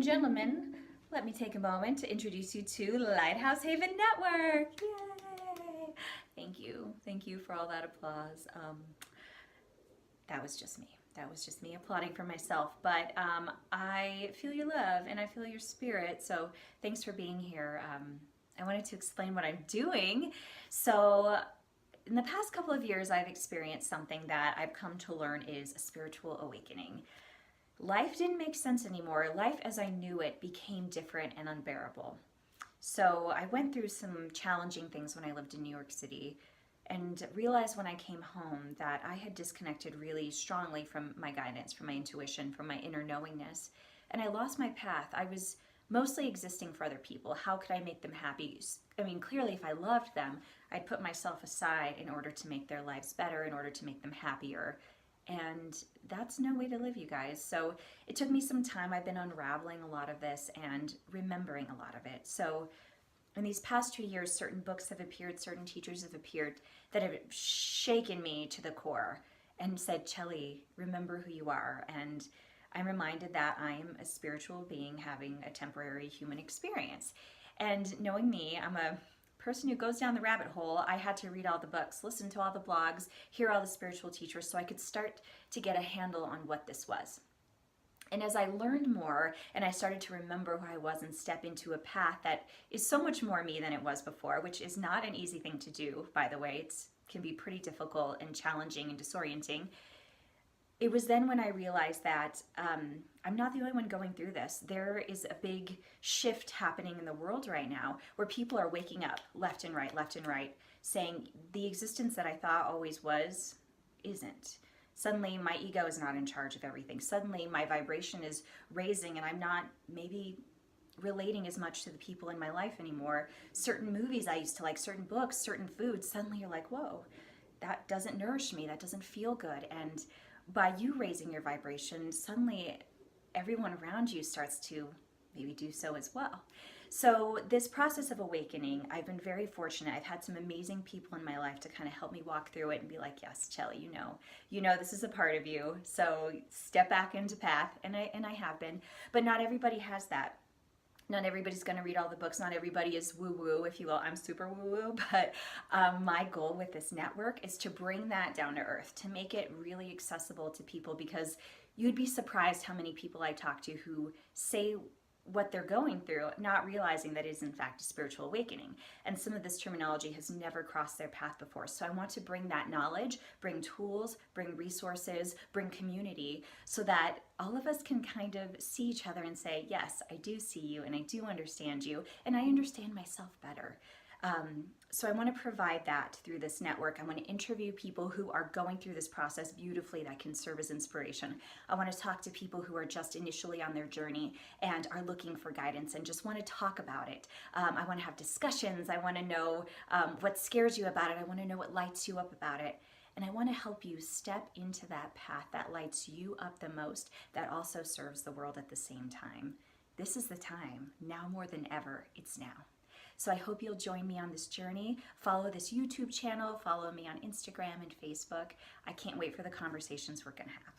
gentlemen, let me take a moment to introduce you to Lighthouse Haven Network. Yay! Thank you for all that applause. That was just me. That was just me applauding for myself, but I feel your love and I feel your spirit, so thanks for being here. I wanted to explain what I'm doing. So in the past couple of years, I've experienced something that I've come to learn is a spiritual awakening. Life didn't make sense anymore. Life as I knew it became different and unbearable. So I went through some challenging things when I lived in New York City and realized when I came home that I had disconnected really strongly from my guidance, from my intuition, from my inner knowingness. And I lost my path. I was mostly existing for other people. How could I make them happy? I mean, clearly if I loved them, I'd put myself aside in order to make their lives better, in order to make them happier. And that's no way to live, you guys. So it took me some time. I've been unraveling a lot of this and remembering a lot of it. So in these past 2 years, certain books have appeared, certain teachers have appeared that have shaken me to the core and said, Chelley, remember who you are. And I'm reminded that I am a spiritual being having a temporary human experience. And knowing me, I'm a person who goes down the rabbit hole. I had to read all the books, listen to all the blogs, hear all the spiritual teachers so I could start to get a handle on what this was. And as I learned more and I started to remember who I was and step into a path that is so much more me than it was before, which is not an easy thing to do, by the way. It can be pretty difficult and challenging and disorienting. It was then when I realized that I'm not the only one going through this. There is a big shift happening in the world right now where people are waking up left and right, saying the existence that I thought always was isn't. Suddenly my ego is not in charge of everything. Suddenly my vibration is raising and I'm not maybe relating as much to the people in my life anymore. Certain movies I used to like, certain books, certain foods, suddenly you're like, whoa, that doesn't nourish me, that doesn't feel good. And by you raising your vibration, suddenly everyone around you starts to maybe do so as well. So this process of awakening, I've been very fortunate. I've had some amazing people in my life to kind of help me walk through it and be like, yes, Chelley, you know this is a part of you. So step back into path, and I have been, but not everybody has that. Not everybody's going to read all the books. Not everybody is woo-woo, if you will. I'm super woo-woo, but my goal with this network is to bring that down to earth, to make it really accessible to people, because you'd be surprised how many people I talk to who say what they're going through, not realizing that it is in fact a spiritual awakening. And some of this terminology has never crossed their path before. So I want to bring that knowledge, bring tools, bring resources, bring community, so that all of us can kind of see each other and say, yes, I do see you and I do understand you and I understand myself better. So I want to provide that through this network. I want to interview people who are going through this process beautifully that can serve as inspiration. I want to talk to people who are just initially on their journey and are looking for guidance and just want to talk about it. I want to have discussions. I want to know what scares you about it. I want to know what lights you up about it. And I want to help you step into that path that lights you up the most, that also serves the world at the same time. This is the time. Now more than ever, it's now. So I hope you'll join me on this journey. Follow this YouTube channel, follow me on Instagram and Facebook. I can't wait for the conversations we're going to have.